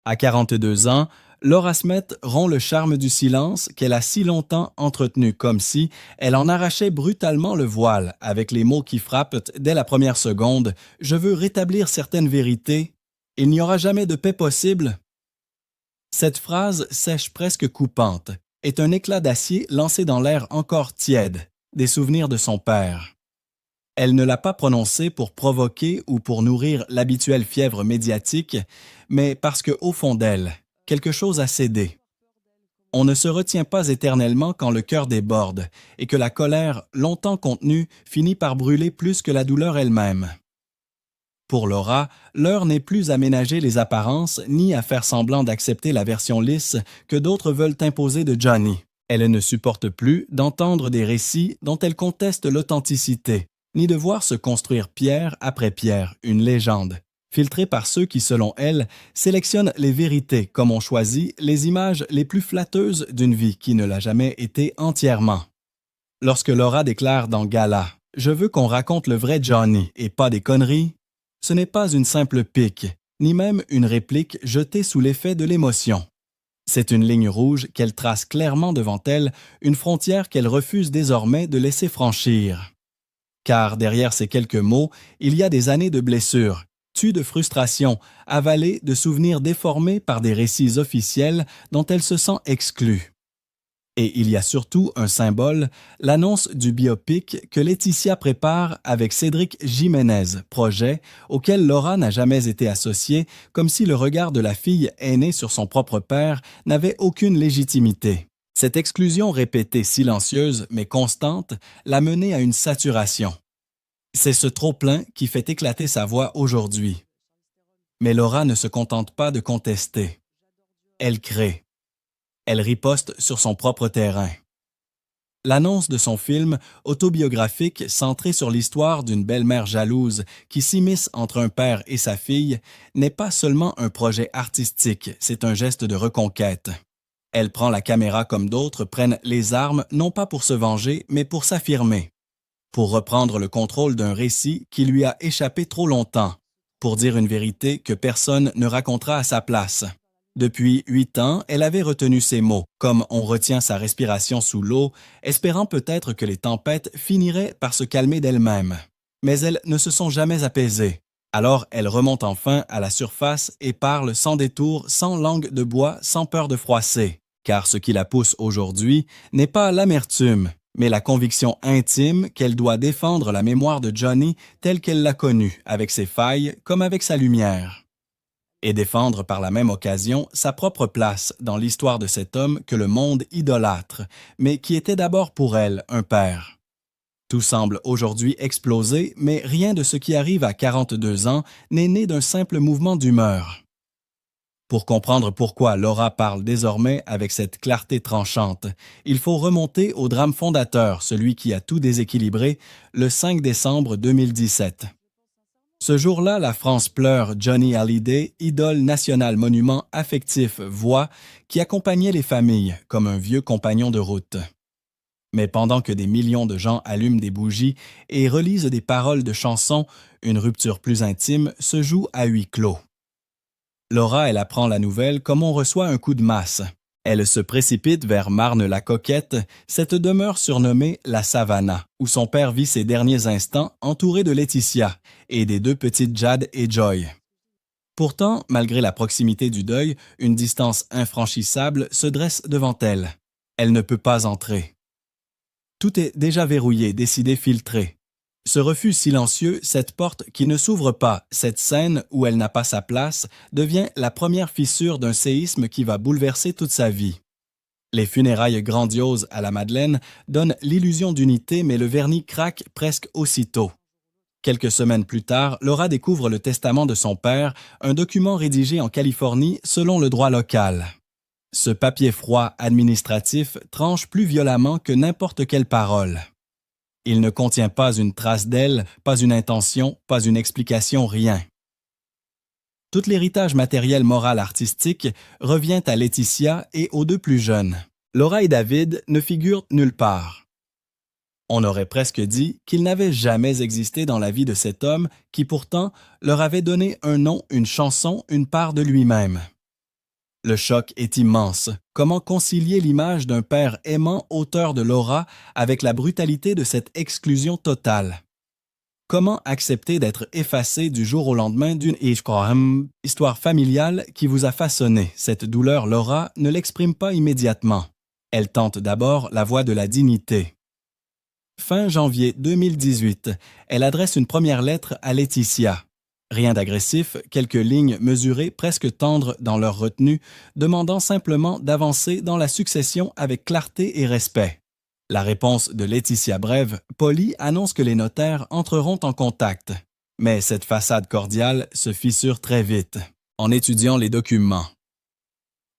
À 42 ans, Laura Smith rompt le charme du silence qu'elle a si longtemps entretenu, comme si elle en arrachait brutalement le voile, avec les mots qui frappent dès la première seconde. Je veux rétablir certaines vérités. Il n'y aura jamais de paix possible. Cette phrase, sèche presque coupante, est un éclat d'acier lancé dans l'air encore tiède, des souvenirs de son père. Elle ne l'a pas prononcée pour provoquer ou pour nourrir l'habituelle fièvre médiatique, mais parce que, au fond d'elle, quelque chose a cédé. On ne se retient pas éternellement quand le cœur déborde et que la colère, longtemps contenue, finit par brûler plus que la douleur elle-même. Pour Laura, l'heure n'est plus à ménager les apparences ni à faire semblant d'accepter la version lisse que d'autres veulent imposer de Johnny. Elle ne supporte plus d'entendre des récits dont elle conteste l'authenticité, ni de voir se construire pierre après pierre une légende, filtrée par ceux qui, selon elle, sélectionnent les vérités comme on choisit les images les plus flatteuses d'une vie qui ne l'a jamais été entièrement. Lorsque Laura déclare dans Gala « Je veux qu'on raconte le vrai Johnny et pas des conneries », ce n'est pas une simple pique, ni même une réplique jetée sous l'effet de l'émotion. C'est une ligne rouge qu'elle trace clairement devant elle, une frontière qu'elle refuse désormais de laisser franchir. Car derrière ces quelques mots, il y a des années de blessures, tues de frustration, avalées de souvenirs déformés par des récits officiels dont elle se sent exclue. Et il y a surtout un symbole, l'annonce du biopic que Laetitia prépare avec Cédric Jiménez, projet auquel Laura n'a jamais été associée, comme si le regard de la fille aînée sur son propre père n'avait aucune légitimité. Cette exclusion répétée, silencieuse mais constante, l'a menée à une saturation. C'est ce trop-plein qui fait éclater sa voix aujourd'hui. Mais Laura ne se contente pas de contester. Elle crée. Elle riposte sur son propre terrain. L'annonce de son film autobiographique centré sur l'histoire d'une belle-mère jalouse qui s'immisce entre un père et sa fille n'est pas seulement un projet artistique, c'est un geste de reconquête. Elle prend la caméra comme d'autres prennent les armes non pas pour se venger, mais pour s'affirmer, pour reprendre le contrôle d'un récit qui lui a échappé trop longtemps, pour dire une vérité que personne ne racontera à sa place. Depuis 8 ans, elle avait retenu ces mots, comme on retient sa respiration sous l'eau, espérant peut-être que les tempêtes finiraient par se calmer d'elles-mêmes. Mais elles ne se sont jamais apaisées. Alors elle remonte enfin à la surface et parle sans détour, sans langue de bois, sans peur de froisser. Car ce qui la pousse aujourd'hui n'est pas l'amertume, mais la conviction intime qu'elle doit défendre la mémoire de Johnny telle qu'elle l'a connue, avec ses failles comme avec sa lumière. Et défendre par la même occasion sa propre place dans l'histoire de cet homme que le monde idolâtre, mais qui était d'abord pour elle un père. Tout semble aujourd'hui exploser, mais rien de ce qui arrive à 42 ans n'est né d'un simple mouvement d'humeur. Pour comprendre pourquoi Laura parle désormais avec cette clarté tranchante, il faut remonter au drame fondateur, celui qui a tout déséquilibré, le 5 décembre 2017. Ce jour-là, la France pleure Johnny Hallyday, idole nationale monument affectif, voix qui accompagnait les familles comme un vieux compagnon de route. Mais pendant que des millions de gens allument des bougies et relisent des paroles de chansons, une rupture plus intime se joue à huis clos. Laura, elle apprend la nouvelle comme on reçoit un coup de masse. Elle se précipite vers Marne-la-Coquette, cette demeure surnommée la Savannah, où son père vit ses derniers instants entouré de Laetitia et des 2 petites Jade et Joy. Pourtant, malgré la proximité du deuil, une distance infranchissable se dresse devant elle. Elle ne peut pas entrer. Tout est déjà verrouillé, décidé, filtré. Ce refus silencieux, cette porte qui ne s'ouvre pas, cette scène où elle n'a pas sa place, devient la première fissure d'un séisme qui va bouleverser toute sa vie. Les funérailles grandioses à la Madeleine donnent l'illusion d'unité, mais le vernis craque presque aussitôt. Quelques semaines plus tard, Laura découvre le testament de son père, un document rédigé en Californie selon le droit local. Ce papier froid administratif tranche plus violemment que n'importe quelle parole. Il ne contient pas une trace d'elle, pas une intention, pas une explication, rien. Tout l'héritage matériel moral artistique revient à Laetitia et aux 2 plus jeunes. Laura et David ne figurent nulle part. On aurait presque dit qu'ils n'avaient jamais existé dans la vie de cet homme qui pourtant leur avait donné un nom, une chanson, une part de lui-même. Le choc est immense. Comment concilier l'image d'un père aimant auteur de Laura avec la brutalité de cette exclusion totale? Comment accepter d'être effacé du jour au lendemain d'une histoire familiale qui vous a façonné? Cette douleur, Laura ne l'exprime pas immédiatement. Elle tente d'abord la voie de la dignité. Fin janvier 2018, elle adresse une première lettre à Laetitia. Rien d'agressif, quelques lignes mesurées, presque tendres dans leur retenue, demandant simplement d'avancer dans la succession avec clarté et respect. La réponse de Laetitia brève, polie, annonce que les notaires entreront en contact. Mais cette façade cordiale se fissure très vite, en étudiant les documents.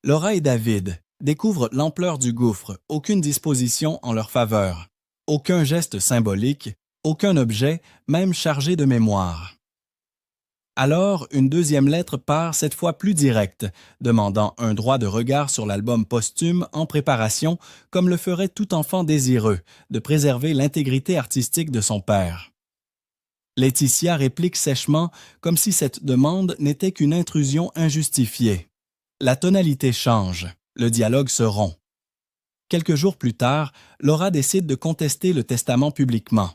Laura et David découvrent l'ampleur du gouffre, aucune disposition en leur faveur. Aucun geste symbolique, aucun objet, même chargé de mémoire. Alors, une deuxième lettre part cette fois plus directe, demandant un droit de regard sur l'album posthume en préparation, comme le ferait tout enfant désireux, de préserver l'intégrité artistique de son père. Laetitia réplique sèchement, comme si cette demande n'était qu'une intrusion injustifiée. La tonalité change, le dialogue se rompt. Quelques jours plus tard, Laura décide de contester le testament publiquement.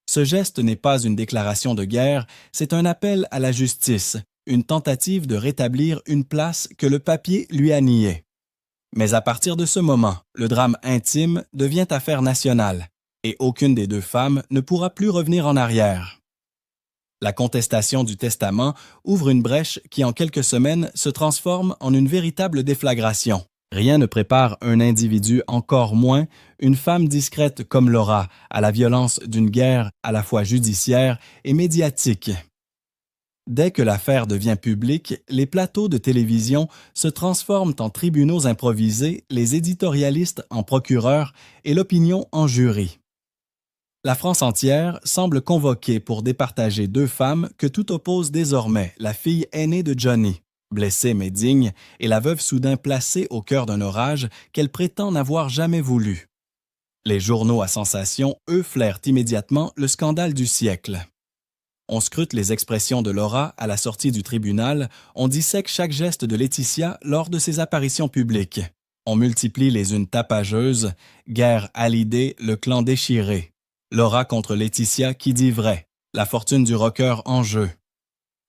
Ce geste n'est pas une déclaration de guerre, c'est un appel à la justice, une tentative de rétablir une place que le papier lui a niée. Mais à partir de ce moment, le drame intime devient affaire nationale, et aucune des deux femmes ne pourra plus revenir en arrière. La contestation du testament ouvre une brèche qui en quelques semaines se transforme en une véritable déflagration. Rien ne prépare un individu, encore moins une femme discrète comme Laura, à la violence d'une guerre à la fois judiciaire et médiatique. Dès que l'affaire devient publique, les plateaux de télévision se transforment en tribunaux improvisés, les éditorialistes en procureurs et l'opinion en jury. La France entière semble convoquée pour départager deux femmes que tout oppose désormais, la fille aînée de Johnny, blessée mais digne, et la veuve soudain placée au cœur d'un orage qu'elle prétend n'avoir jamais voulu. Les journaux à sensation, eux, flairent immédiatement le scandale du siècle. On scrute les expressions de Laura à la sortie du tribunal, on dissèque chaque geste de Laetitia lors de ses apparitions publiques. On multiplie les unes tapageuses, guerre à l'idée, le clan déchiré. Laura contre Laetitia qui dit vrai, la fortune du rocker en jeu.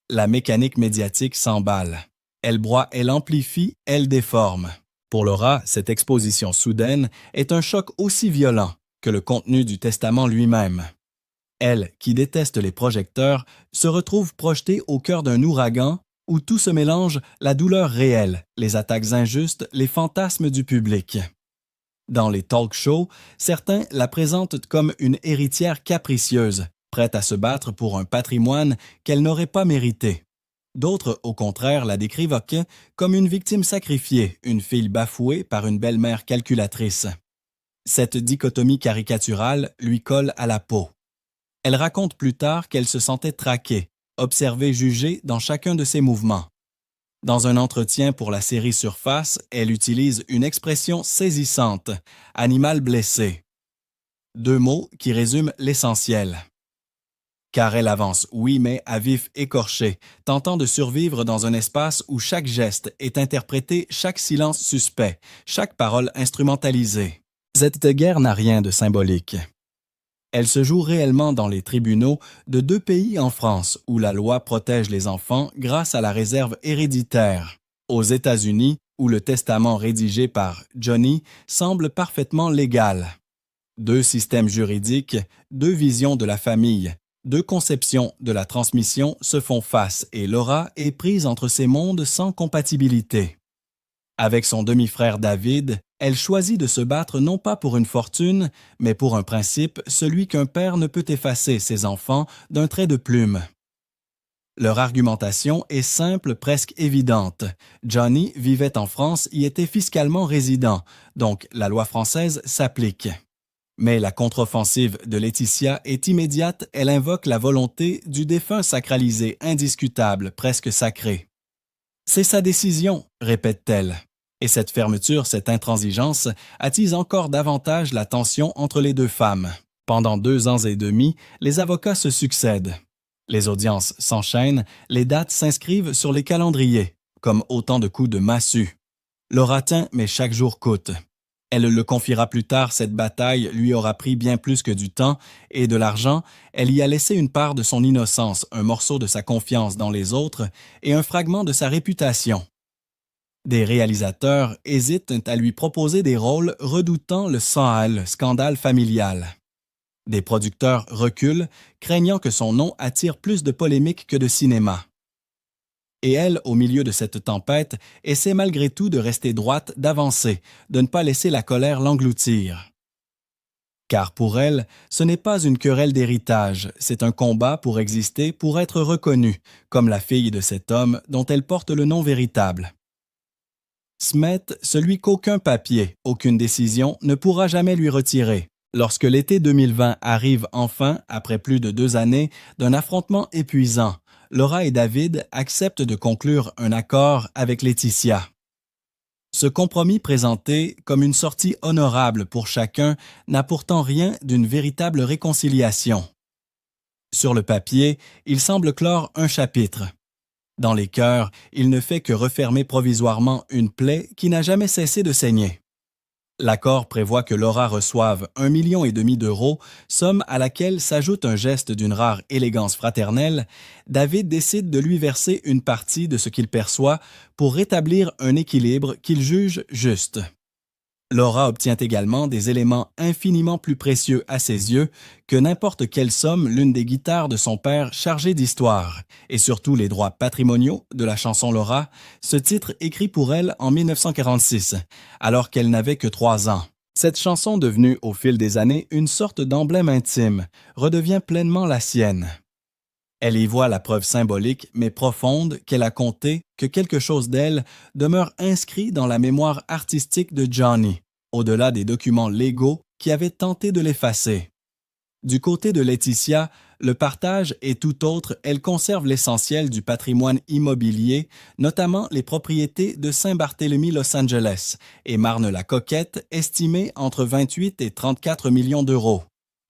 La mécanique médiatique s'emballe. Elle broie, elle amplifie, elle déforme. Pour Laura, cette exposition soudaine est un choc aussi violent que le contenu du testament lui-même. Elle, qui déteste les projecteurs, se retrouve projetée au cœur d'un ouragan où tout se mélange, la douleur réelle, les attaques injustes, les fantasmes du public. Dans les talk-shows, certains la présentent comme une héritière capricieuse, prête à se battre pour un patrimoine qu'elle n'aurait pas mérité. D'autres, au contraire, la décrivent comme une victime sacrifiée, une fille bafouée par une belle-mère calculatrice. Cette dichotomie caricaturale lui colle à la peau. Elle raconte plus tard qu'elle se sentait traquée, observée, jugée dans chacun de ses mouvements. Dans un entretien pour la série Surface, elle utilise une expression saisissante, « animal blessé ». Deux mots qui résument l'essentiel. Car elle avance, oui, mais à vif écorché, tentant de survivre dans un espace où chaque geste est interprété, chaque silence suspect, chaque parole instrumentalisée. Cette guerre n'a rien de symbolique. Elle se joue réellement dans les tribunaux de deux pays en France où la loi protège les enfants grâce à la réserve héréditaire. Aux États-Unis, où le testament rédigé par Johnny semble parfaitement légal. Deux systèmes juridiques, deux visions de la famille, deux conceptions de la transmission se font face et Laura est prise entre ces mondes sans compatibilité. Avec son demi-frère David, elle choisit de se battre non pas pour une fortune, mais pour un principe, celui qu'un père ne peut effacer ses enfants d'un trait de plume. Leur argumentation est simple, presque évidente. Johnny vivait en France, y était fiscalement résident, donc la loi française s'applique. Mais la contre-offensive de Laetitia est immédiate, elle invoque la volonté du défunt sacralisé, indiscutable, presque sacré. C'est sa décision, répète-t-elle. Et cette fermeture, cette intransigeance, attise encore davantage la tension entre les deux femmes. Pendant 2 ans et demi, les avocats se succèdent. Les audiences s'enchaînent, les dates s'inscrivent sur les calendriers. comme autant de coups de massue. Laura tient, mais chaque jour coûte. Elle le confiera plus tard, cette bataille lui aura pris bien plus que du temps et de l'argent. Elle y a laissé une part de son innocence, un morceau de sa confiance dans les autres et un fragment de sa réputation. Des réalisateurs hésitent à lui proposer des rôles redoutant le scandale familial. Des producteurs reculent, craignant que son nom attire plus de polémiques que de cinéma. Et elle, au milieu de cette tempête, essaie malgré tout de rester droite, d'avancer, de ne pas laisser la colère l'engloutir. Car pour elle, ce n'est pas une querelle d'héritage, c'est un combat pour exister, pour être reconnue, comme la fille de cet homme dont elle porte le nom véritable. Smet, celui qu'aucun papier, aucune décision ne pourra jamais lui retirer. Lorsque l'été 2020 arrive enfin, après plus de 2 années, d'un affrontement épuisant, Laura et David acceptent de conclure un accord avec Laetitia. Ce compromis présenté comme une sortie honorable pour chacun n'a pourtant rien d'une véritable réconciliation. Sur le papier, il semble clore un chapitre. Dans les cœurs, il ne fait que refermer provisoirement une plaie qui n'a jamais cessé de saigner. L'accord prévoit que Laura reçoive 1,5 million d'euros, somme à laquelle s'ajoute un geste d'une rare élégance fraternelle. David décide de lui verser une partie de ce qu'il perçoit pour rétablir un équilibre qu'il juge juste. Laura obtient également des éléments infiniment plus précieux à ses yeux que n'importe quelle somme, l'une des guitares de son père chargée d'histoire, et surtout les droits patrimoniaux de la chanson Laura, ce titre écrit pour elle en 1946, alors qu'elle n'avait que 3 ans. Cette chanson devenue au fil des années une sorte d'emblème intime, redevient pleinement la sienne. Elle y voit la preuve symbolique mais profonde qu'elle a compté que quelque chose d'elle demeure inscrit dans la mémoire artistique de Johnny, au-delà des documents légaux qui avaient tenté de l'effacer. Du côté de Laetitia, le partage est tout autre, elle conserve l'essentiel du patrimoine immobilier, notamment les propriétés de Saint-Barthélemy Los Angeles et Marne-la-Coquette, estimées entre 28 et 34 millions d'euros.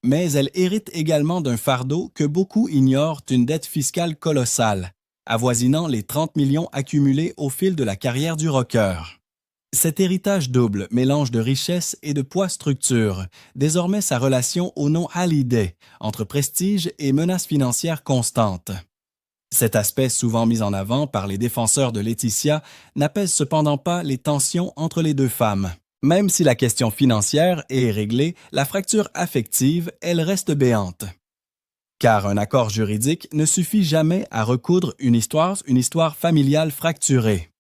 Mais elle hérite également d'un fardeau que beaucoup ignorent, une dette fiscale colossale, avoisinant les 30 millions accumulés au fil de la carrière du rocker. Cet héritage double, mélange de richesse et de poids structure, désormais sa relation au nom Hallyday, entre prestige et menaces financières constantes. Cet aspect souvent mis en avant par les défenseurs de Laetitia n'apaise cependant pas les tensions entre les deux femmes. Même si la question financière est réglée, la fracture affective, elle reste béante. Car un accord juridique ne suffit jamais à recoudre une histoire familiale fracturée.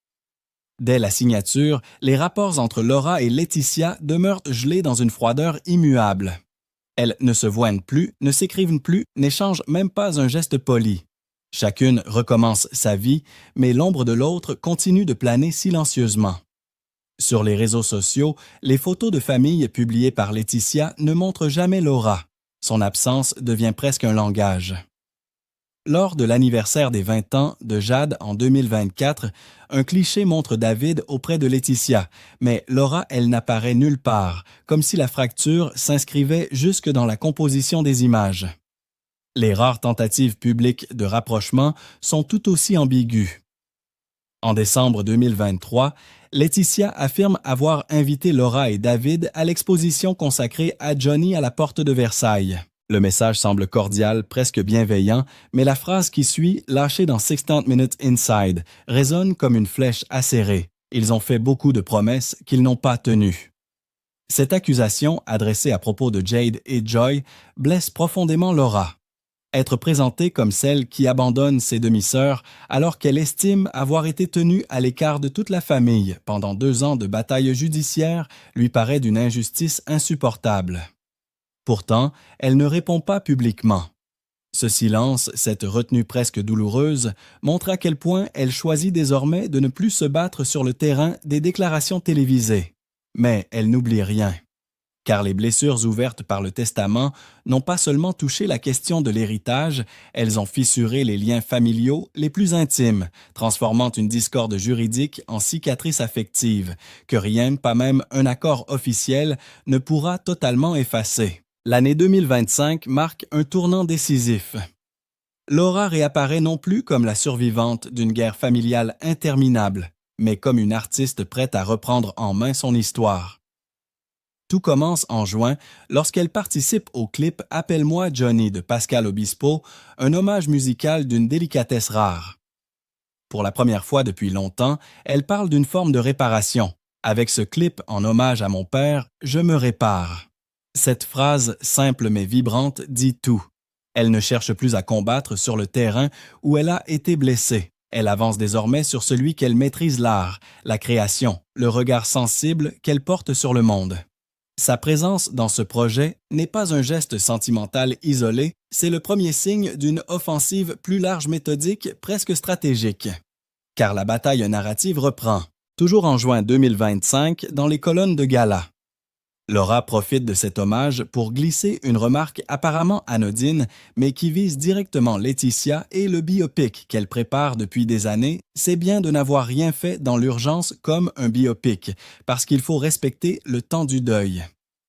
Dès la signature, les rapports entre Laura et Laetitia demeurent gelés dans une froideur immuable. Elles ne se voient plus, ne s'écrivent plus, n'échangent même pas un geste poli. Chacune recommence sa vie, mais l'ombre de l'autre continue de planer silencieusement. Sur les réseaux sociaux, les photos de famille publiées par Laetitia ne montrent jamais Laura. Son absence devient presque un langage. Lors de l'anniversaire des 20 ans de Jade en 2024, un cliché montre David auprès de Laetitia, mais Laura, elle n'apparaît nulle part, comme si la fracture s'inscrivait jusque dans la composition des images. Les rares tentatives publiques de rapprochement sont tout aussi ambiguës. En décembre 2023, Laetitia affirme avoir invité Laura et David à l'exposition consacrée à Johnny à la porte de Versailles. Le message semble cordial, presque bienveillant, mais la phrase qui suit, lâchée dans 60 Minutes Inside, résonne comme une flèche acérée. Ils ont fait beaucoup de promesses qu'ils n'ont pas tenues. Cette accusation, adressée à propos de Jade et Joy, blesse profondément Laura. Être présentée comme celle qui abandonne ses demi-sœurs alors qu'elle estime avoir été tenue à l'écart de toute la famille pendant 2 ans de bataille judiciaire lui paraît d'une injustice insupportable. Pourtant, elle ne répond pas publiquement. Ce silence, cette retenue presque douloureuse, montre à quel point elle choisit désormais de ne plus se battre sur le terrain des déclarations télévisées. Mais elle n'oublie rien. Car les blessures ouvertes par le testament n'ont pas seulement touché la question de l'héritage, elles ont fissuré les liens familiaux les plus intimes, transformant une discorde juridique en cicatrice affective, que rien, pas même un accord officiel, ne pourra totalement effacer. L'année 2025 marque un tournant décisif. Laura réapparaît non plus comme la survivante d'une guerre familiale interminable, mais comme une artiste prête à reprendre en main son histoire. Tout commence en juin lorsqu'elle participe au clip Appelle-moi Johnny de Pascal Obispo, un hommage musical d'une délicatesse rare. Pour la première fois depuis longtemps, elle parle d'une forme de réparation. Avec ce clip en hommage à mon père, je me répare. Cette phrase simple mais vibrante dit tout. Elle ne cherche plus à combattre sur le terrain où elle a été blessée. Elle avance désormais sur celui qu'elle maîtrise l'art, la création, le regard sensible qu'elle porte sur le monde. Sa présence dans ce projet n'est pas un geste sentimental isolé, c'est le premier signe d'une offensive plus large méthodique, presque stratégique. Car la bataille narrative reprend, toujours en juin 2025, dans les colonnes de gala. Laura profite de cet hommage pour glisser une remarque apparemment anodine, mais qui vise directement Laetitia et le biopic qu'elle prépare depuis des années. C'est bien de n'avoir rien fait dans l'urgence comme un biopic, parce qu'il faut respecter le temps du deuil.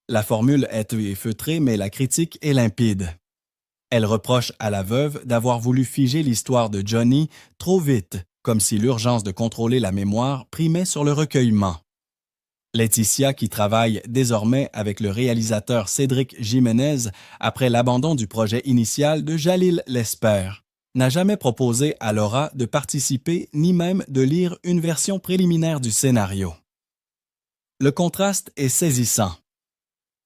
La formule est effeutrée, mais la critique est limpide. Elle reproche à la veuve d'avoir voulu figer l'histoire de Johnny trop vite, comme si l'urgence de contrôler la mémoire primait sur le recueillement. Laetitia, qui travaille désormais avec le réalisateur Cédric Jiménez après l'abandon du projet initial de Jalil Lesper, n'a jamais proposé à Laura de participer ni même de lire une version préliminaire du scénario. Le contraste est saisissant.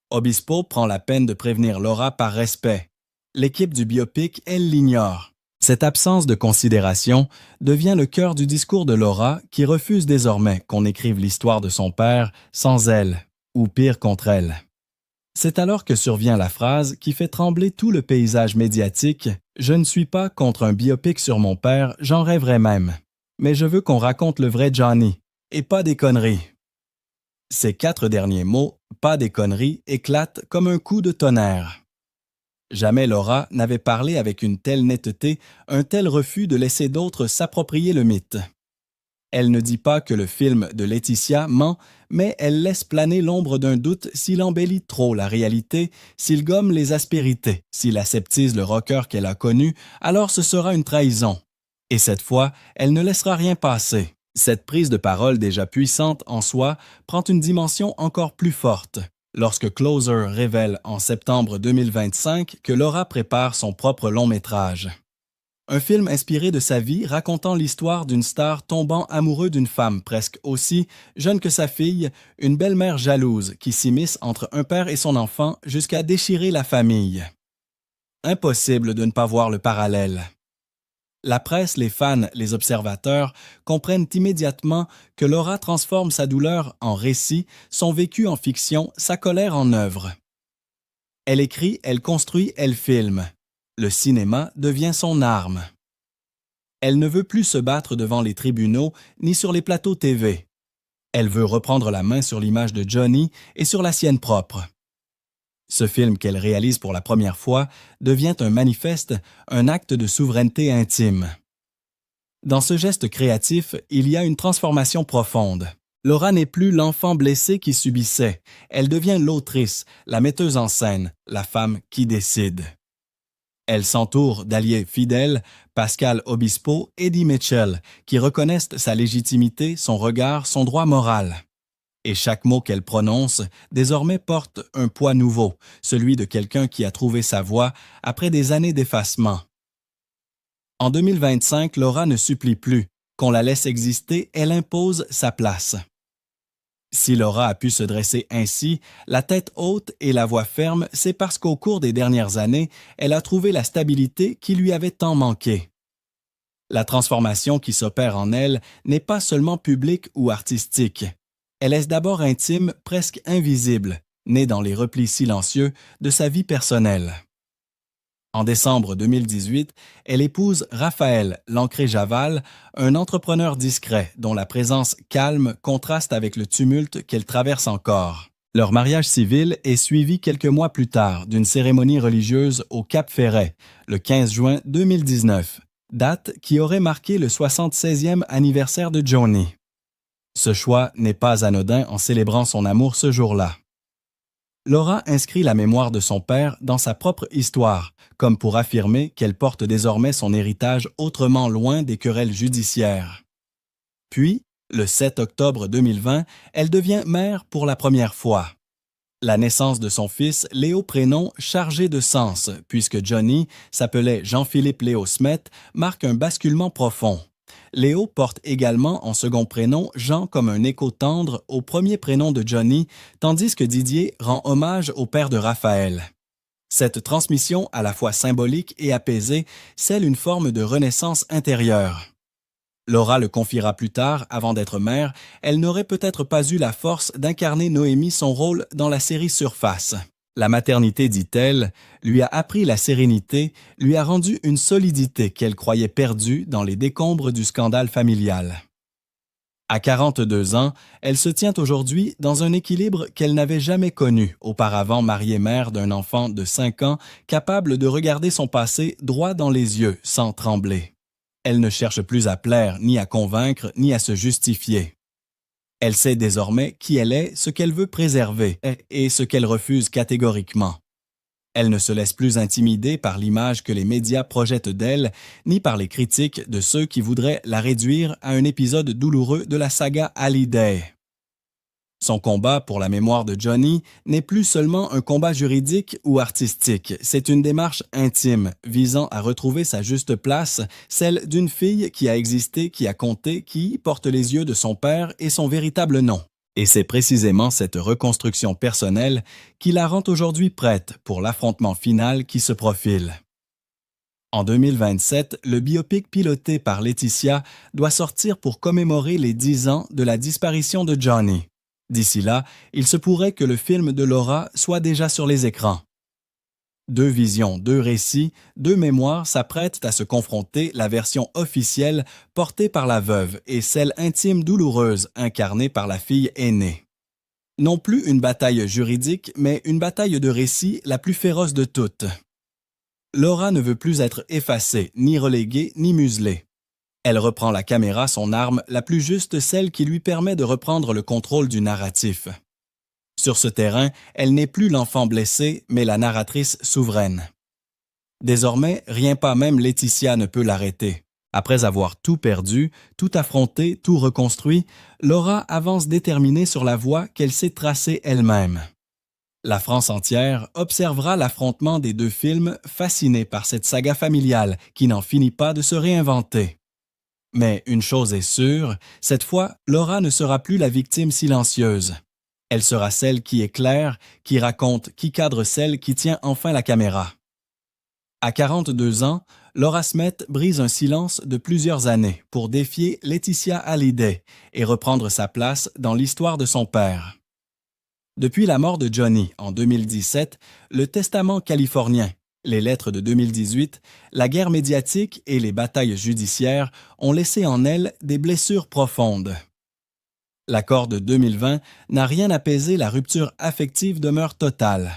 Obispo prend la peine de prévenir Laura par respect. L'équipe du biopic, elle l'ignore. Cette absence de considération devient le cœur du discours de Laura qui refuse désormais qu'on écrive l'histoire de son père sans elle, ou pire contre elle. C'est alors que survient la phrase qui fait trembler tout le paysage médiatique « Je ne suis pas contre un biopic sur mon père, j'en rêverais même. Mais je veux qu'on raconte le vrai Johnny, et pas des conneries. » Ces 4 derniers mots, « pas des conneries », éclatent comme un coup de tonnerre. Jamais Laura n'avait parlé avec une telle netteté, un tel refus de laisser d'autres s'approprier le mythe. Elle ne dit pas que le film de Laetitia ment, mais elle laisse planer l'ombre d'un doute s'il embellit trop la réalité, s'il gomme les aspérités, s'il aseptise le rocker qu'elle a connu, alors ce sera une trahison. Et cette fois, elle ne laissera rien passer. Cette prise de parole déjà puissante en soi prend une dimension encore plus forte. Lorsque Closer révèle en septembre 2025 que Laura prépare son propre long-métrage. Un film inspiré de sa vie racontant l'histoire d'une star tombant amoureux d'une femme presque aussi jeune que sa fille, une belle-mère jalouse qui s'immisce entre un père et son enfant jusqu'à déchirer la famille. Impossible de ne pas voir le parallèle. La presse, les fans, les observateurs comprennent immédiatement que Laura transforme sa douleur en récit, son vécu en fiction, sa colère en œuvre. Elle écrit, elle construit, elle filme. Le cinéma devient son arme. Elle ne veut plus se battre devant les tribunaux ni sur les plateaux TV. Elle veut reprendre la main sur l'image de Johnny et sur la sienne propre. Ce film qu'elle réalise pour la première fois devient un manifeste, un acte de souveraineté intime. Dans ce geste créatif, il y a une transformation profonde. Laura n'est plus l'enfant blessé qui subissait, elle devient l'autrice, la metteuse en scène, la femme qui décide. Elle s'entoure d'alliés fidèles, Pascal Obispo, Eddie Mitchell, qui reconnaissent sa légitimité, son regard, son droit moral. Et chaque mot qu'elle prononce désormais porte un poids nouveau, celui de quelqu'un qui a trouvé sa voie après des années d'effacement. En 2025, Laura ne supplie plus. Qu'on la laisse exister, elle impose sa place. Si Laura a pu se dresser ainsi, la tête haute et la voix ferme, c'est parce qu'au cours des dernières années, elle a trouvé la stabilité qui lui avait tant manqué. La transformation qui s'opère en elle n'est pas seulement publique ou artistique. Elle est d'abord intime, presque invisible, née dans les replis silencieux de sa vie personnelle. En décembre 2018, elle épouse Raphaël Lancré-Javal, un entrepreneur discret dont la présence calme contraste avec le tumulte qu'elle traverse encore. Leur mariage civil est suivi quelques mois plus tard d'une cérémonie religieuse au Cap-Ferret, le 15 juin 2019, date qui aurait marqué le 76e anniversaire de Johnny. Ce choix n'est pas anodin en célébrant son amour ce jour-là. Laura inscrit la mémoire de son père dans sa propre histoire, comme pour affirmer qu'elle porte désormais son héritage autrement loin des querelles judiciaires. Puis, le 7 octobre 2020, elle devient mère pour la première fois. La naissance de son fils Léo Prénom, chargé de sens, puisque Johnny s'appelait Jean-Philippe Léo Smet, marque un basculement profond. Léo porte également en second prénom Jean comme un écho tendre au premier prénom de Johnny, tandis que Didier rend hommage au père de Raphaël. Cette transmission, à la fois symbolique et apaisée, scelle une forme de renaissance intérieure. Laura le confiera plus tard, avant d'être mère, elle n'aurait peut-être pas eu la force d'incarner Noémie son rôle dans la série Surface. La maternité, dit-elle, lui a appris la sérénité, lui a rendu une solidité qu'elle croyait perdue dans les décombres du scandale familial. À 42 ans, elle se tient aujourd'hui dans un équilibre qu'elle n'avait jamais connu, auparavant mariée mère d'un enfant de 5 ans, capable de regarder son passé droit dans les yeux sans trembler. Elle ne cherche plus à plaire, ni à convaincre, ni à se justifier. Elle sait désormais qui elle est, ce qu'elle veut préserver et ce qu'elle refuse catégoriquement. Elle ne se laisse plus intimider par l'image que les médias projettent d'elle, ni par les critiques de ceux qui voudraient la réduire à un épisode douloureux de la saga Hallyday. Son combat pour la mémoire de Johnny n'est plus seulement un combat juridique ou artistique, c'est une démarche intime visant à retrouver sa juste place, celle d'une fille qui a existé, qui a compté, qui porte les yeux de son père et son véritable nom. Et c'est précisément cette reconstruction personnelle qui la rend aujourd'hui prête pour l'affrontement final qui se profile. En 2027, le biopic piloté par Laetitia doit sortir pour commémorer les 10 ans de la disparition de Johnny. D'ici là, il se pourrait que le film de Laura soit déjà sur les écrans. Deux visions, deux récits, deux mémoires s'apprêtent à se confronter, la version officielle portée par la veuve et celle intime douloureuse incarnée par la fille aînée. Non plus une bataille juridique, mais une bataille de récits la plus féroce de toutes. Laura ne veut plus être effacée, ni reléguée, ni muselée. Elle reprend la caméra, son arme la plus juste, celle qui lui permet de reprendre le contrôle du narratif. Sur ce terrain, elle n'est plus l'enfant blessé, mais la narratrice souveraine. Désormais, rien pas même Laetitia ne peut l'arrêter. Après avoir tout perdu, tout affronté, tout reconstruit, Laura avance déterminée sur la voie qu'elle s'est tracée elle-même. La France entière observera l'affrontement des deux films, fascinée par cette saga familiale qui n'en finit pas de se réinventer. Mais une chose est sûre, cette fois, Laura ne sera plus la victime silencieuse. Elle sera celle qui éclaire, qui raconte, qui cadre celle qui tient enfin la caméra. À 42 ans, Laura Smet brise un silence de plusieurs années pour défier Laetitia Hallyday et reprendre sa place dans l'histoire de son père. Depuis la mort de Johnny en 2017, le testament californien, les lettres de 2018, la guerre médiatique et les batailles judiciaires ont laissé en elle des blessures profondes. L'accord de 2020 n'a rien apaisé, la rupture affective demeure totale.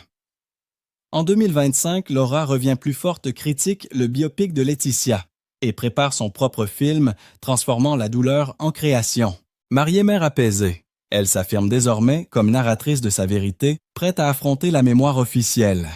En 2025, Laura revient plus forte, critique le biopic de Laetitia et prépare son propre film, transformant la douleur en création. Mariée mère apaisée, elle s'affirme désormais comme narratrice de sa vérité, prête à affronter la mémoire officielle.